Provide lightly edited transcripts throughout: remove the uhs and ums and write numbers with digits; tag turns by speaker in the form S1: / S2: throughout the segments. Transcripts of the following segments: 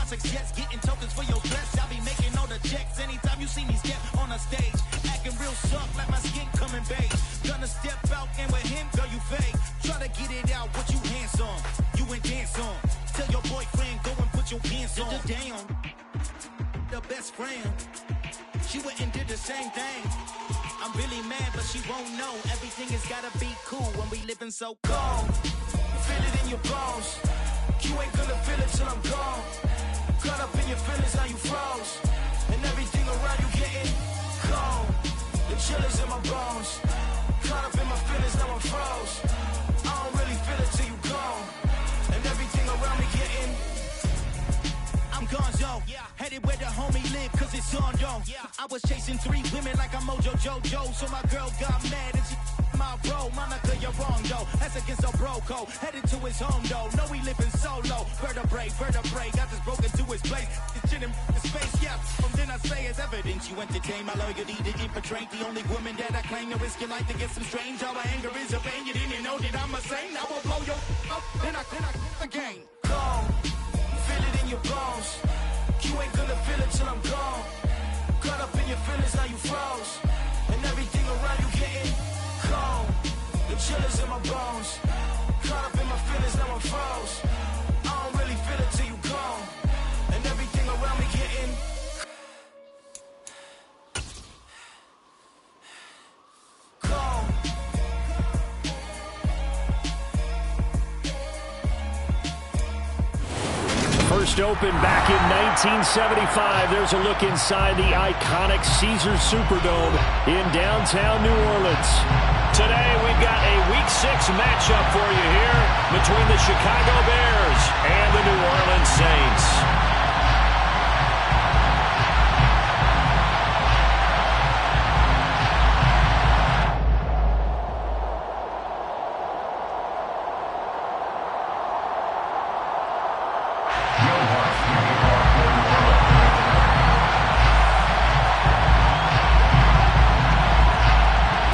S1: success, getting tokens for your dress. I'll be making all the checks anytime you see me step on a stage. Acting real soft like my skin coming beige. Gonna step out and with him, girl, you fake. Try to get it out, what you handsome. You ain't dance on. Tell your boyfriend, go and put your pants on. Damn, the best friend. She went and did the same thing. I'm really mad, but she won't know. Everything has gotta be cool when we living so cold. Feel it in your bones. You ain't gonna feel it till I'm gone. Caught up in your feelings, now you froze. And everything around you getting cold. The chill is in my bones. Caught up in my feelings, now I'm froze. I don't really feel it till you gone. And everything around me getting I'm gonzo, headed where the homie live, cause it's on, yo. I was chasing 3 women like I'm Mojo Jojo, so my girl got mad and she my bro. Monica, you're wrong, yo. That's against a bro code. Headed to his home, though. No, we living solo. Vertebrae, got this broken to his place. It's in him, his face, yeah. From then I say it's evidence. You entertain my loyalty to infiltrate. The only woman that I claim to risk your life to get some strange. All my anger is a pain. You didn't know that I'm a saint. I will blow your up, then I again. Gone. Feel it in your bones. You ain't gonna feel it till I'm gone. Caught up in your feelings, now you froze. And everything around you getting cold. The chill is in my bones. Caught up in my feelings, now I'm froze. I don't really feel it till you gone. And everything around me getting cold.
S2: First opened back in 1975. There's a look inside the iconic Caesars Superdome in downtown New Orleans. Today we've got a Week 6 matchup for you here between the Chicago Bears and the New Orleans Saints.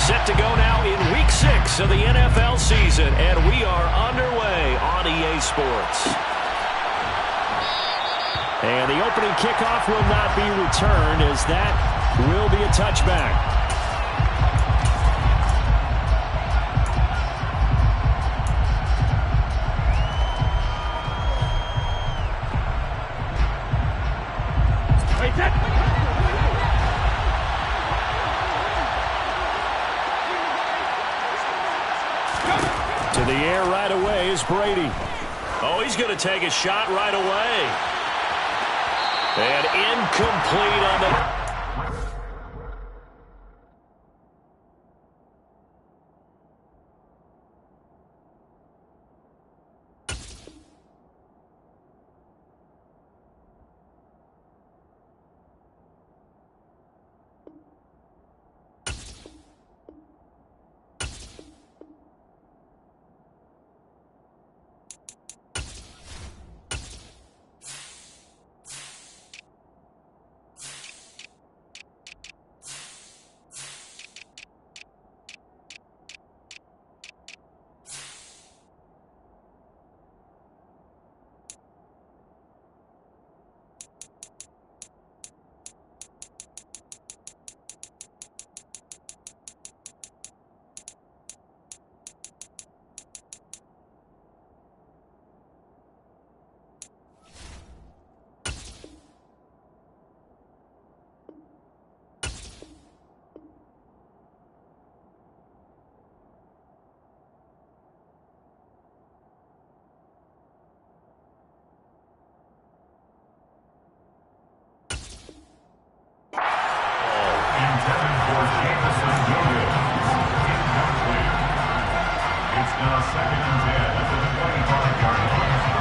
S2: Set to go now in Week 6 of the NFL season, and we are underway on EA Sports. And the opening kickoff will not be returned, as that will be a touchback. To the air right away is Brady. Oh, he's going to take a shot right away. And incomplete on the...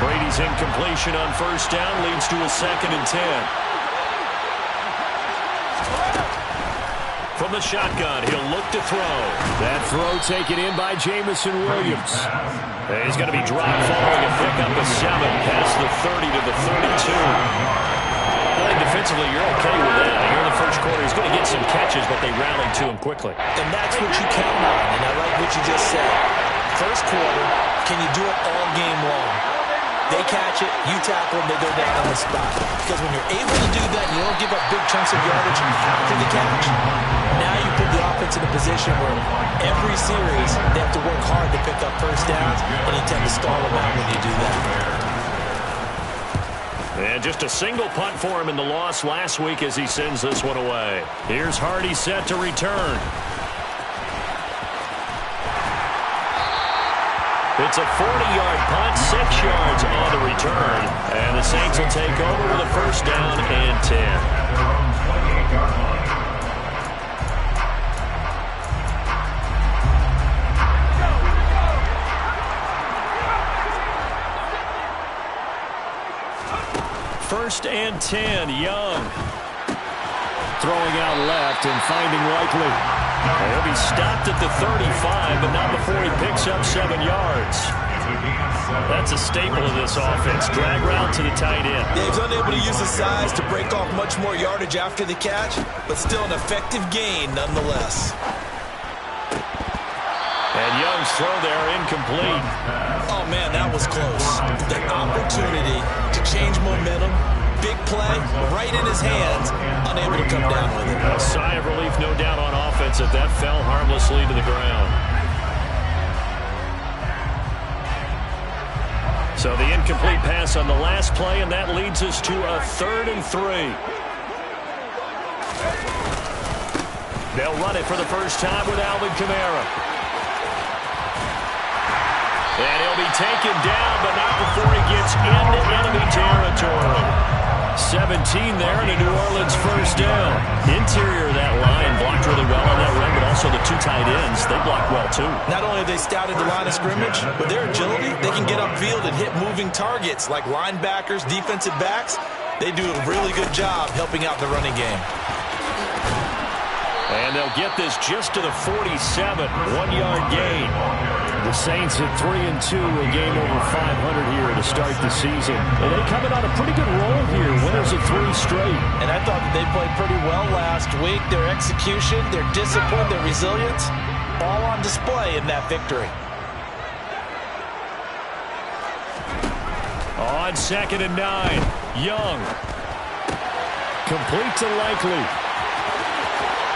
S2: Brady's incompletion on first down leads to a 2nd and 10. From the shotgun, he'll look to throw. That throw taken in by Jamison Williams. He's going to be dropped following a pickup of 7 past the 30 to the 32. I think defensively, you're okay with that. Here in the first quarter, he's going to get some catches, but they rallied to him quickly.
S3: And that's what you count on, and I like what you just said. First quarter, can you do it all game long? They catch it, you tackle them, they go down on the spot. Because when you're able to do that, you don't give up big chunks of yardage after the catch. Now you put the offense in a position where every series they have to work hard to pick up first downs, and you tend to stall them out when you do that.
S2: And just a single punt for him in the loss last week as he sends this one away. Here's Hardy set to return. It's a 40-yard punt, 6 yards on the return. And the Saints will take over with a first down and 10. First and 10, Young. Throwing out left and finding Likely. He'll be stopped at the 35, but not before he picks up 7 yards. That's a staple of this offense. Drag route to the tight end.
S3: Dave's unable to use his size to break off much more yardage after the catch, but still an effective gain nonetheless.
S2: And Young's throw there incomplete.
S3: Oh, man, that was close. The opportunity to change momentum, big play, right in his hands, unable to come down with it.
S2: A sigh of relief, no doubt, on offense as that fell harmlessly to the ground. So the incomplete pass on the last play, and that leads us to a 3rd and 3. They'll run it for the first time with Alvin Kamara. And he'll be taken down, but not before he gets into enemy territory. 17 there and a New Orleans first down. Interior of that line blocked really well on that run, but also the 2 tight ends, they blocked well too.
S3: Not only have they scouted the line of scrimmage, but their agility, they can get upfield and hit moving targets like linebackers, defensive backs. They do a really good job helping out the running game.
S2: And they'll get this just to the 47, 1-yard gain. The Saints at 3-2, a game over 500 here to start the season. And they coming on a pretty good roll here, winners of 3 straight.
S3: And I thought that they played pretty well last week. Their execution, their discipline, their resilience, all on display in that victory.
S2: On 2nd and 9, Young. Complete to Likely.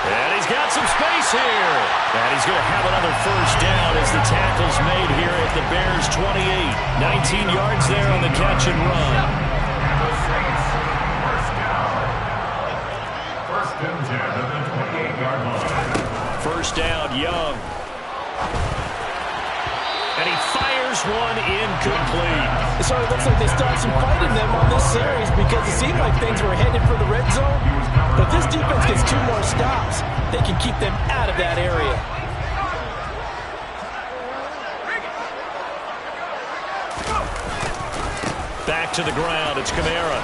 S2: And he's got some space here. And he's going to have another first down as the tackle's made here at the Bears' 28. 19 yards there on the catch and run. First down, Young. And he fires one incomplete.
S3: It sort of looks like they started some fight in them on this series because it seemed like things were headed for the red zone. But this defense gets 2 more stops. They can keep them out of that area.
S2: Back to the ground. It's Kamara.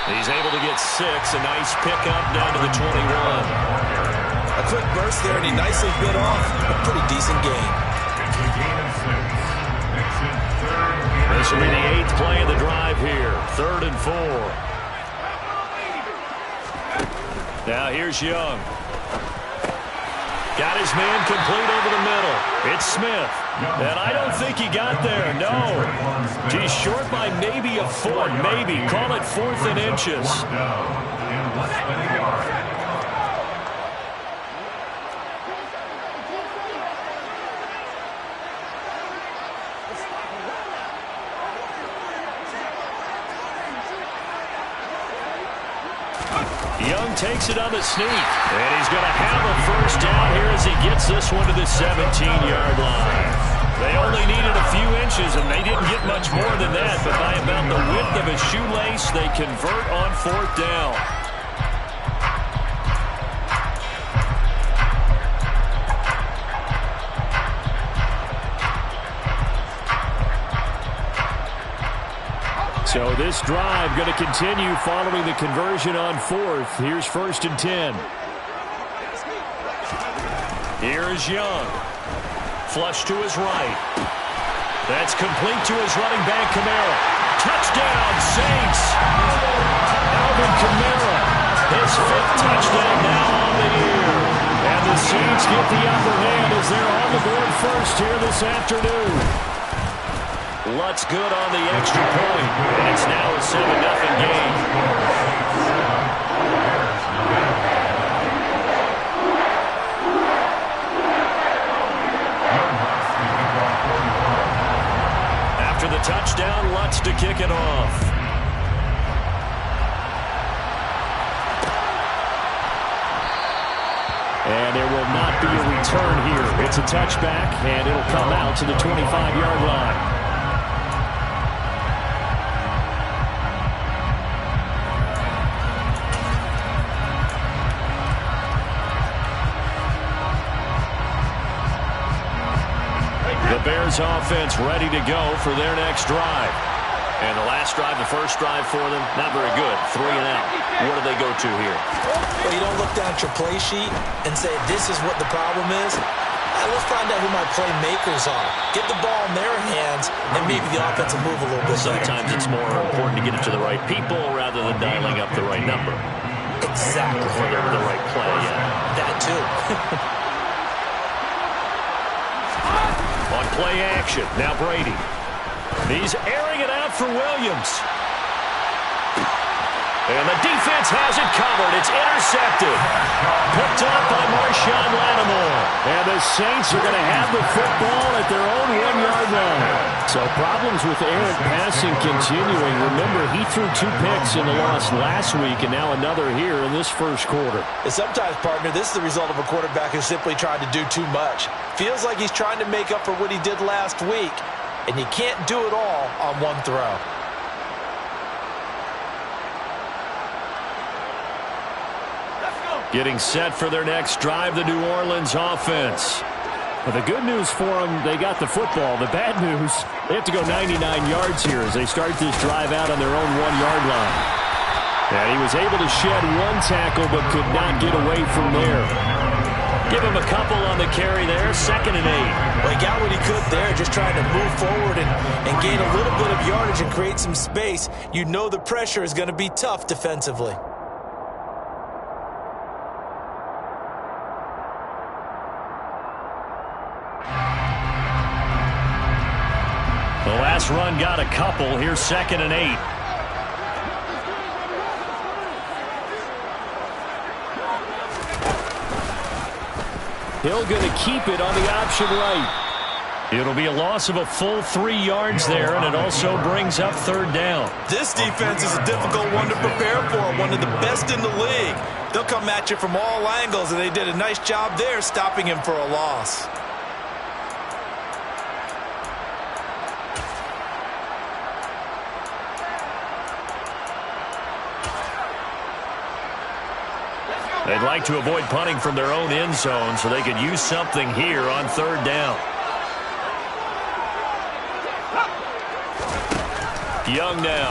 S2: He's able to get 6. A nice pickup down to the 21.
S3: A quick burst there, and he nicely bit off a pretty decent gain.
S2: This will be the 8th play of the drive here. 3rd and 4. Now here's Young. Got his man complete over the middle. It's Smith. And I don't think he got there. No. He's short by maybe a foot. Maybe. Call it 4th and inches. Young takes it on the sneak, and he's going to have a first down here as he gets this one to the 17-yard line. They only needed a few inches, and they didn't get much more than that, but by about the width of a shoelace, they convert on 4th down. So this drive going to continue following the conversion on 4th. Here's 1st and 10. Here's Young. Flush to his right. That's complete to his running back, Kamara. Touchdown, Saints! Alvin Kamara, his 5th touchdown now on the year. And the Saints get the upper hand as they're on the board first here this afternoon. Lutt's good on the extra point, and it's now a 7-0 game. After the touchdown, Lutz to kick it off. And there will not be a return here. It's a touchback, and it'll come out to the 25-yard line. The Bears offense ready to go for their next drive. And the last drive, the first drive for them, not very good. 3 and out. What do they go to here?
S3: Well, you don't look down at your play sheet and say, this is what the problem is. Let's find out who my playmakers are. Get the ball in their hands, and maybe the offense will move a little bit better.
S2: Sometimes it's more important to get it to the right people rather than dialing up the right number.
S3: Exactly.
S2: Or the right play, yeah.
S3: That too.
S2: On play action, now Brady. He's airing it out for Williams. And the defense has it covered. It's intercepted. Picked up by Marshawn Lattimore. And the Saints are going to have the football at their own 1-yard line. So problems with errant passing continuing. Remember, he threw 2 picks in the loss last week, and now another here in this first quarter.
S3: And sometimes, partner, this is the result of a quarterback who simply tried to do too much. Feels like he's trying to make up for what he did last week, and you can't do it all on one throw.
S2: Getting set for their next drive, the New Orleans offense. Well, the good news for them, they got the football. The bad news, they have to go 99 yards here as they start this drive out on their own 1-yard line. And he was able to shed 1 tackle but could not get away from there. Give him a couple on the carry there, 2nd and 8.
S3: Well, he got what he could there, just trying to move forward and gain a little bit of yardage and create some space. You know the pressure is going to be tough defensively.
S2: The last run got a couple. Here's 2nd and 8. Hill going to keep it on the option right. It'll be a loss of a full 3 yards there, and it also brings up 3rd down.
S3: This defense is a difficult one to prepare for, one of the best in the league. They'll come at you from all angles, and they did a nice job there stopping him for a loss.
S2: They'd like to avoid punting from their own end zone so they could use something here on 3rd down. Young now.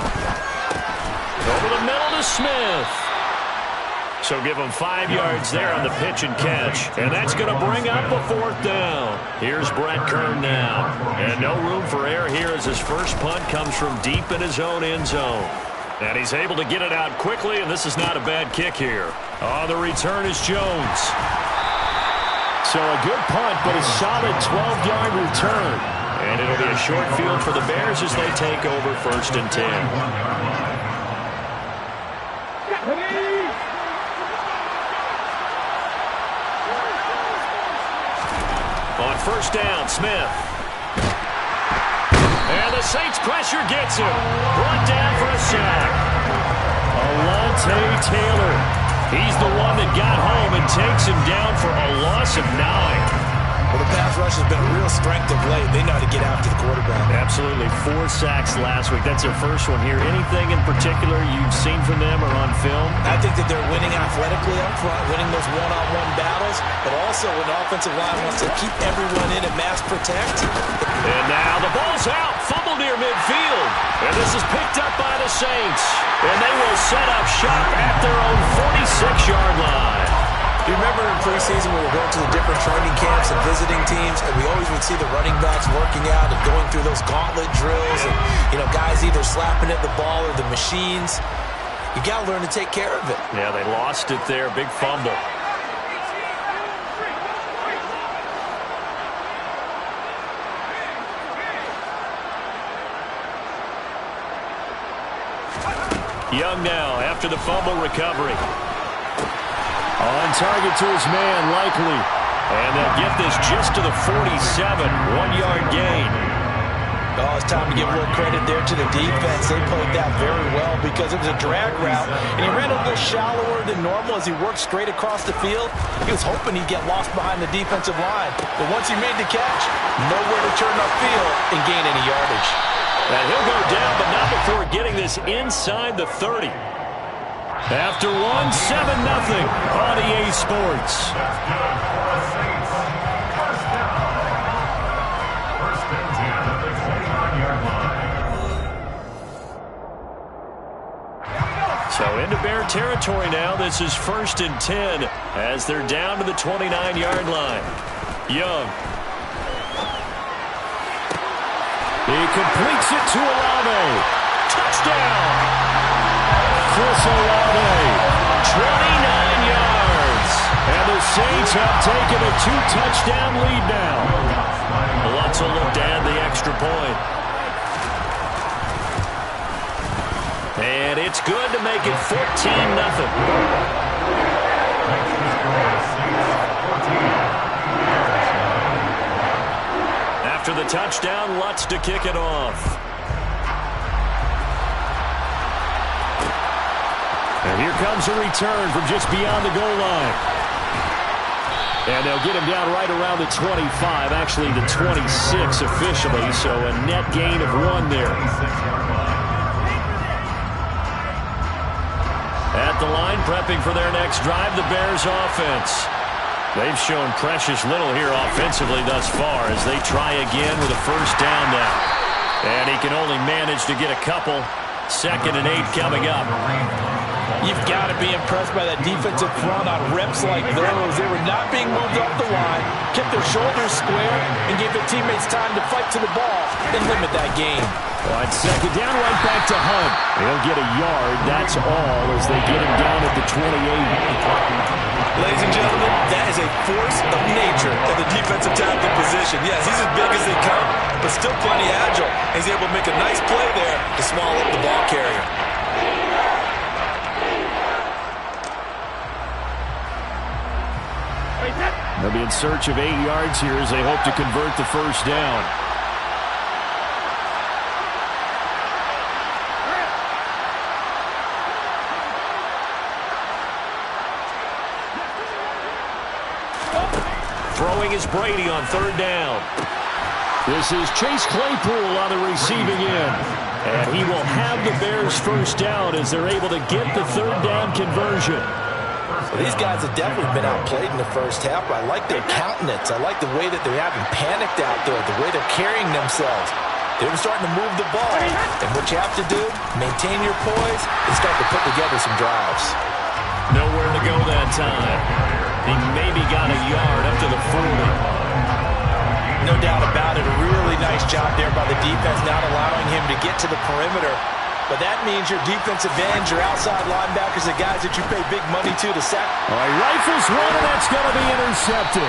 S2: Over the middle to Smith. So give him 5 yards there on the pitch and catch. And that's going to bring up a 4th down. Here's Brett Kern now. And no room for error here as his first punt comes from deep in his own end zone. And he's able to get it out quickly, and this is not a bad kick here. On the return is Jones. So a good punt, but a solid 12-yard return. And it'll be a short field for the Bears as they take over 1st and 10. On 1st down, Smith. And the Saints pressure gets him. Brought down for a sack. Alontae Taylor. He's the one that got home and takes him down for a loss of 9.
S3: Well, the pass rush has been a real strength of late. They know how to get after the quarterback.
S2: Absolutely. 4 sacks last week. That's their first one here. Anything in particular you've seen from them or on film?
S3: I think that they're winning athletically up front, winning those one-on-one battles, but also an offensive line wants to keep everyone in and mass protect.
S2: And now the ball's out. Fumble near midfield. And this is picked up by the Saints. And they will set up shop at their own 46-yard line.
S3: You remember in preseason we were going to the different training camps and visiting teams, and we always would see the running backs working out and going through those gauntlet drills, and guys either slapping at the ball or the machines. You got to learn to take care of it.
S2: Yeah, they lost it there. Big fumble. Young now after the fumble recovery. On target to his man, Likely. And they'll get this just to the 47, 1-yard gain.
S3: Oh, it's time to give a little credit there to the defense. They played that very well because it was a drag route, and he ran a little shallower than normal as he worked straight across the field. He was hoping he'd get lost behind the defensive line, but once he made the catch, nowhere to turn upfield and gain any yardage.
S2: And he'll go down, but not before getting this inside the 30. After one, 7-0 on EA Sports. So into Bear territory now. This is 1st and 10 as they're down to the 29-yard line. Young. He completes it to Olave. Touchdown. Chris Olave. 29 yards. And the Saints have taken a 2-touchdown lead now. Lutz will look to add the extra point. And it's good to make it 14-0. After the touchdown, Lutz to kick it off. And here comes a return from just beyond the goal line. And they'll get him down right around the 25, actually the 26 officially, so a net gain of 1 there. At the line, prepping for their next drive, the Bears offense. They've shown precious little here offensively thus far as they try again with a 1st down now. And he can only manage to get a couple. 2nd and 8 coming up.
S3: You've got to be impressed by that defensive front on reps like those. They were not being moved off the line, kept their shoulders square, and gave their teammates time to fight to the ball and limit that game.
S2: On 2nd down, right back to Hunt. He'll get a yard, that's all, as they get him down at the 28.
S4: Ladies and gentlemen, that is a force of nature at the defensive tackle position. Yes, he's as big as they come, but still plenty agile. He's able to make a nice play there to swallow up the ball carrier.
S2: They'll be in search of 8 yards here as they hope to convert the 1st down. Throwing is Brady on 3rd down. This is Chase Claypool on the receiving end. And he will have the Bears' 1st down as they're able to get the 3rd down conversion.
S3: Well, these guys have definitely been outplayed in the 1st half, but I like their countenance. I like the way that they haven't panicked out there, the way they're carrying themselves. They're starting to move the ball. And what you have to do, maintain your poise and start to put together some drives.
S2: Nowhere to go that time. He maybe got a yard up to the 40.
S3: No doubt about it. A really nice job there by the defense, not allowing him to get to the perimeter. But that means your defensive ends, your outside linebackers, the guys that you pay big money to sack.
S2: All right, rifles one, and that's going to be intercepted.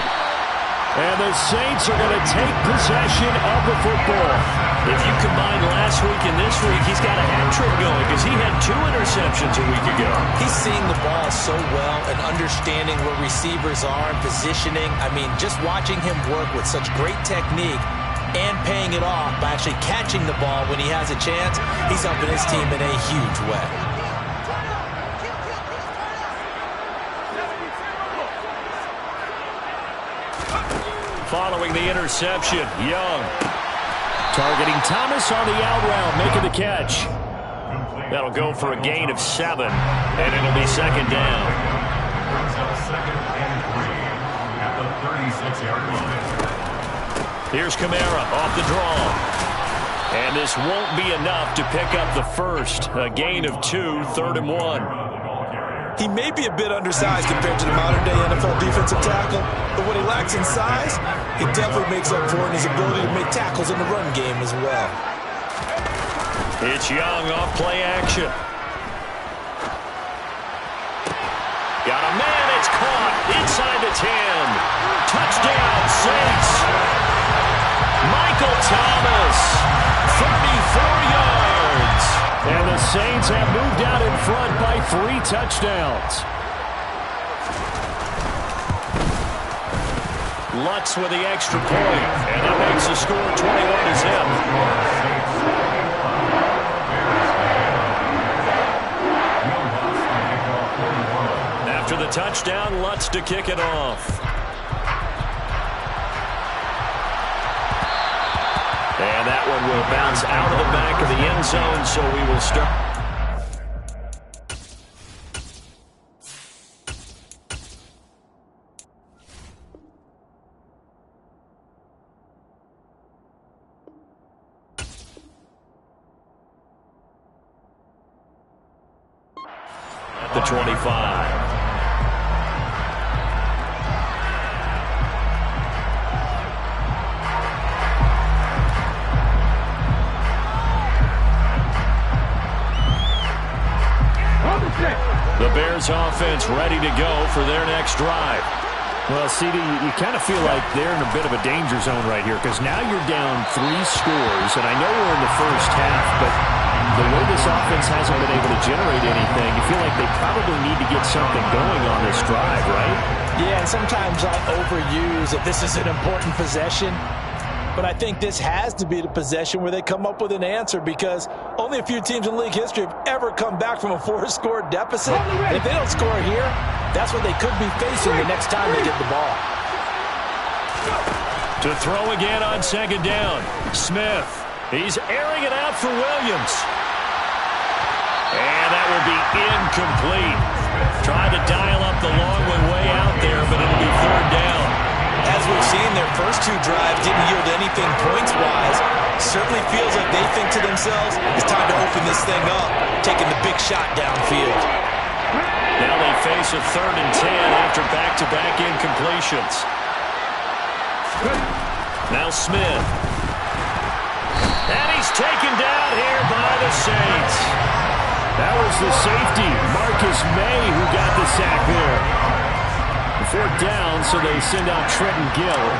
S2: And the Saints are going to take possession of the football. If you combine last week and this week, he's got a hat trick going because he had 2 interceptions a week ago.
S3: He's seeing the ball so well and understanding where receivers are and positioning. I mean, just watching him work with such great technique and paying it off by actually catching the ball when he has a chance, he's helping his team in a huge way.
S2: Following the interception, Young targeting Thomas on the out route, making the catch. That'll go for a gain of 7, and it'll be 2nd down. Here's Kamara off the draw. And this won't be enough to pick up the 1st. A gain of 2, 3rd and 1.
S4: He may be a bit undersized compared to the modern-day NFL defensive tackle, but what he lacks in size, he definitely makes up for in his ability to make tackles in the run game as well.
S2: It's Young off play action. Got a man, it's caught inside the 10. Touchdown, Saints. Michael Thomas, 34 yards. And the Saints have moved out in front by 3 touchdowns. Lutz with the extra point, and that makes the score 21-zip. After the touchdown, Lutz to kick it off. And that one will bounce out of the back of the end zone, so we will start. At the 25. The Bears offense ready to go for their next drive. Well, CD, you kind of feel like they're in a bit of a danger zone right here because now you're down 3 scores, and I know we're in the first half, but the way this offense hasn't been able to generate anything, you feel like they probably need to get something going on this drive, right?
S3: Yeah, and sometimes I overuse that this is an important possession. But I think this has to be the possession where they come up with an answer because only a few teams in league history have ever come back from a 4-score deficit. And if they don't score here, that's what they could be facing the next time they get the ball.
S2: To throw again on second down. Smith. He's airing it out for Williams. And that will be incomplete. Tried to dial up the long one way out there, but it'll be third down.
S3: As we've seen, their first 2 drives didn't yield anything points-wise. Certainly feels like they think to themselves, it's time to open this thing up, taking the big shot downfield.
S2: Now they face a 3rd and 10 after back-to-back incompletions. Now Smith. And he's taken down here by the Saints. That was the safety, Marcus May, who got the sack there. 4th down, so they send out Trenton Gill.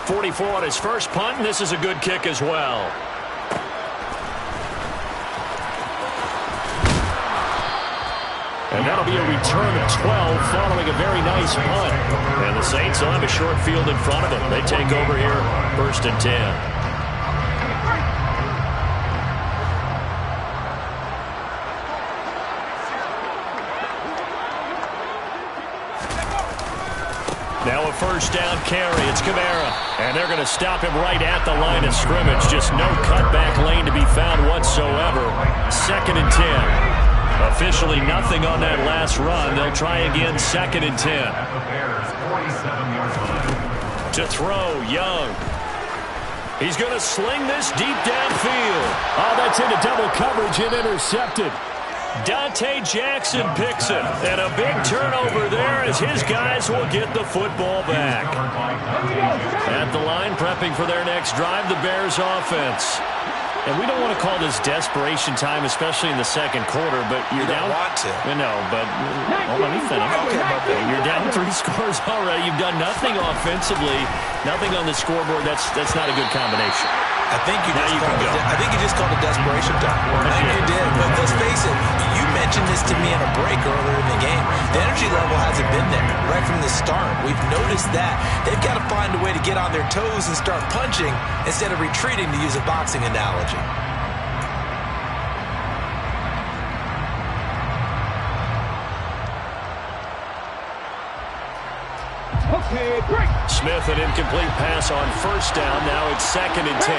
S2: 44 on his first punt, and this is a good kick as well. And that'll be a return of 12 following a very nice punt. And the Saints will have a short field in front of them. They take over here, 1st and 10. Now a 1st down carry. It's Kamara. And they're going to stop him right at the line of scrimmage. Just no cutback lane to be found whatsoever. 2nd and 10. Officially nothing on that last run. They'll try again, 2nd and 10. To throw, Young. He's going to sling this deep downfield. Oh, that's into double coverage and intercepted. Dante Jackson picks it, and a big turnover there as his guys will get the football back. At the line, prepping for their next drive, the Bears offense. And we don't want to call this desperation time, especially in the 2nd quarter, but you're down.
S3: You don't want to.
S2: No, but let me finish. Okay, you're down 3 scores already. You've done nothing offensively, nothing on the scoreboard. That's not a good combination.
S3: I think you just called it desperation time. I think you did, but let's face it, you mentioned this to me in a break earlier in the game. The energy level hasn't been there right from the start. We've noticed that. They've got to find a way to get on their toes and start punching instead of retreating, to use a boxing analogy.
S1: Okay, break.
S2: Smith, an incomplete pass on 1st down. Now it's 2nd and 10.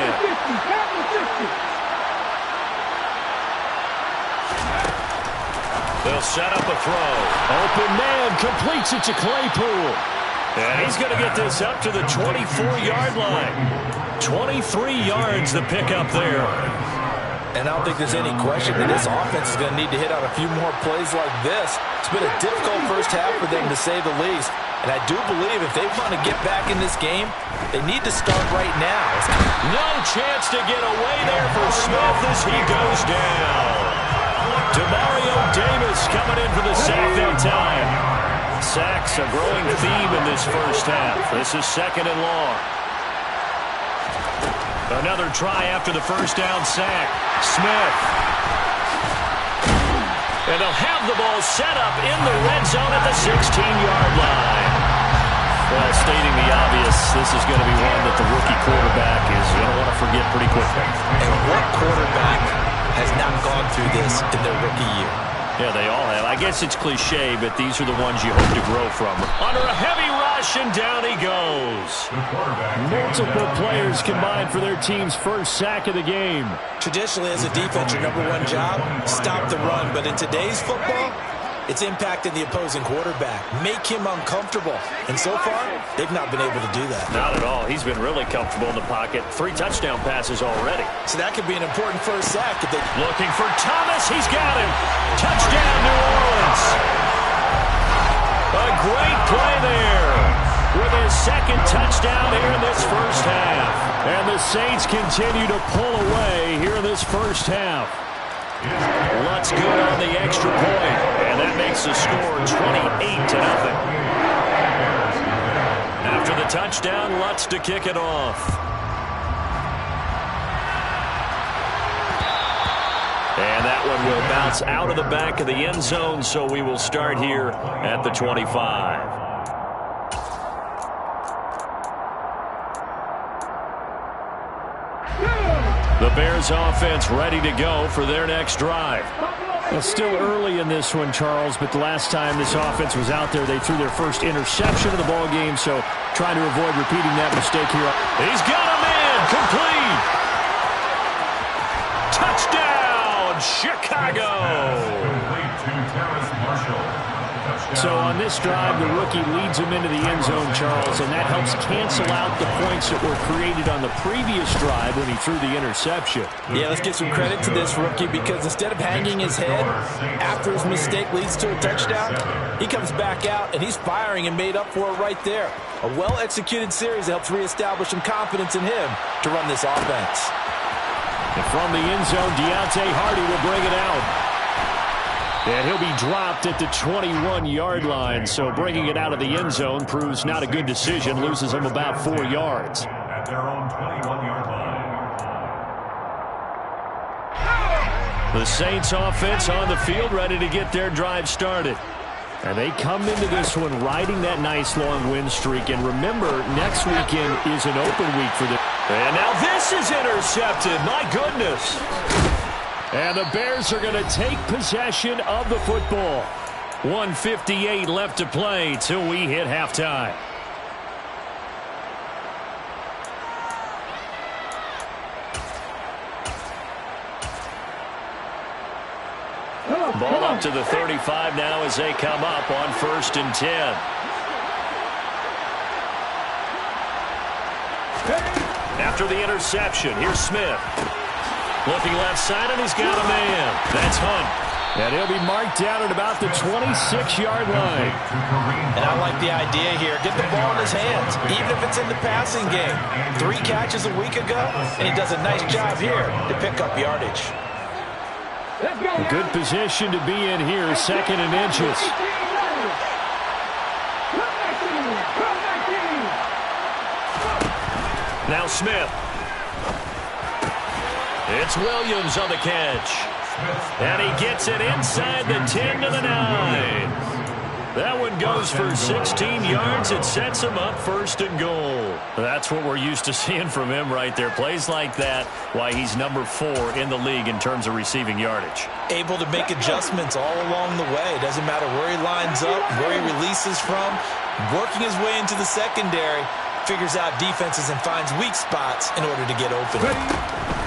S2: They'll set up a throw. Open man completes it to Claypool. And he's going to get this up to the 24-yard line. 23 yards the pickup there.
S3: And I don't think there's any question that this offense is going to need to hit on a few more plays like this. It's been a difficult first half for them, to say the least. And I do believe if they want to get back in this game, they need to start right now.
S2: No chance to get away there for Smith as he goes down. Demario Davis coming in for the sack that time. Sacks a growing theme in this first half. This is 2nd and long. Another try after the first down sack. Smith. And they'll have the ball set up in the red zone at the 16-yard line. Well, stating the obvious, this is going to be one that the rookie quarterback is going to want to forget pretty quickly.
S3: And what quarterback has not gone through this in their rookie year?
S2: Yeah, they all have. I guess it's cliche, but these are the ones you hope to grow from. Under a heavy rush, and down he goes. Multiple players combined for their team's first sack of the game.
S3: Traditionally, as a defense, your number one job, stop the run. But in today's football, it's impacting the opposing quarterback. Make him uncomfortable. And so far, they've not been able to do that.
S2: Not at all. He's been really comfortable in the pocket. 3 touchdown passes already.
S3: So that could be an important first sack. If they...
S2: Looking for Thomas. He's got him. Touchdown, New Orleans. A great play there with his second touchdown here in this first half. And the Saints continue to pull away here in this first half. Lutz good on the extra point, and that makes the score 28-0. After the touchdown, Lutz to kick it off. And that one will bounce out of the back of the end zone, so we will start here at the 25. The Bears offense ready to go for their next drive. Well, still early in this one, Charles, but the last time this offense was out there, they threw their first interception of the ball game, so trying to avoid repeating that mistake here. He's got a man, complete. Touchdown, Chicago. So on this drive, the rookie leads him into the end zone, Charles, and that helps cancel out the points that were created on the previous drive when he threw the interception.
S3: Yeah, let's give some credit to this rookie because instead of hanging his head after his mistake leads to a touchdown, he comes back out and he's firing and made up for it right there. A well-executed series helps reestablish some confidence in him to run this offense.
S2: And from the end zone, Deontay Hardy will bring it out. And he'll be dropped at the 21-yard line, so bringing it out of the end zone proves not a good decision, loses him about 4 yards.
S5: At their own 21-yard line.
S2: The Saints offense on the field, ready to get their drive started. And they come into this one riding that nice long win streak. And remember, next weekend is an open week for them. And now this is intercepted. My goodness. And the Bears are going to take possession of the football. 1:58 left to play till we hit halftime. Ball up to the 35 now as they come up on 1st and 10. After the interception, here's Smith. Looking left side, and he's got a man. That's Hunt. And he'll be marked down at about the 26-yard line.
S3: And I like the idea here. Get the ball in his hands, even if it's in the passing game. 3 catches a week ago, and he does a nice job here to pick up yardage.
S2: A good position to be in here, 2nd and inches. Now Smith. It's Williams on the catch. And he gets it inside the 10 to the 9. That one goes for 16 yards. It sets him up 1st and goal. That's what we're used to seeing from him right there. Plays like that, why he's number 4 in the league in terms of receiving yardage.
S3: Able to make adjustments all along the way. Doesn't matter where he lines up, where he releases from. Working his way into the secondary. Figures out defenses and finds weak spots in order to get open.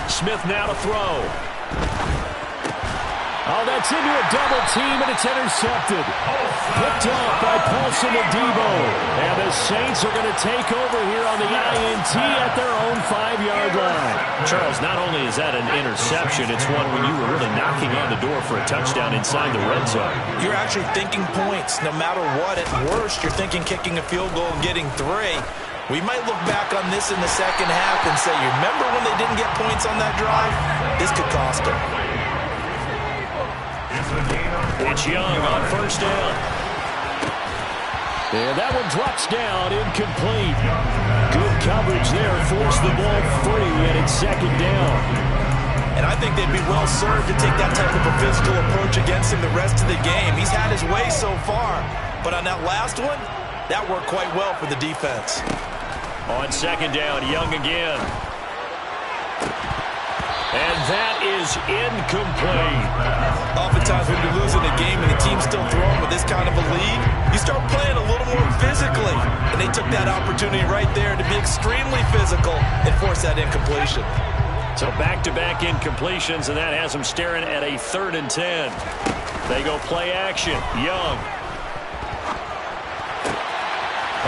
S2: Smith now to throw. Oh, that's into a double team, and it's intercepted. Picked up by Paulson Adebo. And the Saints are going to take over here on the INT at their own 5-yard line. Charles, not only is that an interception, it's one when you were really knocking on the door for a touchdown inside the red zone.
S3: You're actually thinking points no matter what. At worst, you're thinking kicking a field goal and getting 3. We might look back on this in the second half and say, you remember when they didn't get points on that drive? This could cost them.
S2: It's Young on 1st down. And that one drops down, incomplete. Good coverage there, forced the ball free, and it's second down.
S4: And I think they'd be well served to take that type of a physical approach against him the rest of the game. He's had his way so far, but on that last one, that worked quite well for the defense.
S2: On second down, Young again. And that is incomplete.
S4: Oftentimes when you're losing a game and the team's still throwing with this kind of a lead, you start playing a little more physically. And they took that opportunity right there to be extremely physical and force that incompletion.
S2: So back-to-back incompletions, and that has them staring at a 3rd and 10. They go play action. Young.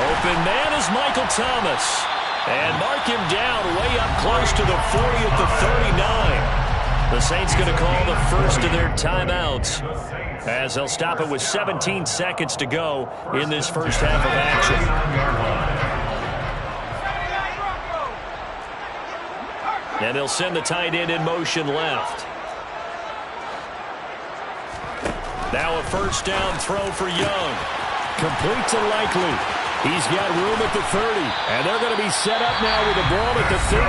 S2: Open man is Michael Thomas. And mark him down way up close to the 40 at the 39. The Saints going to call the first of their timeouts as they'll stop it with 17 seconds to go in this first half of action. And they'll send the tight end in motion left. Now a first down throw for Young. Complete to Likely. He's got room at the 30. And they're going to be set up now with the ball at the 30.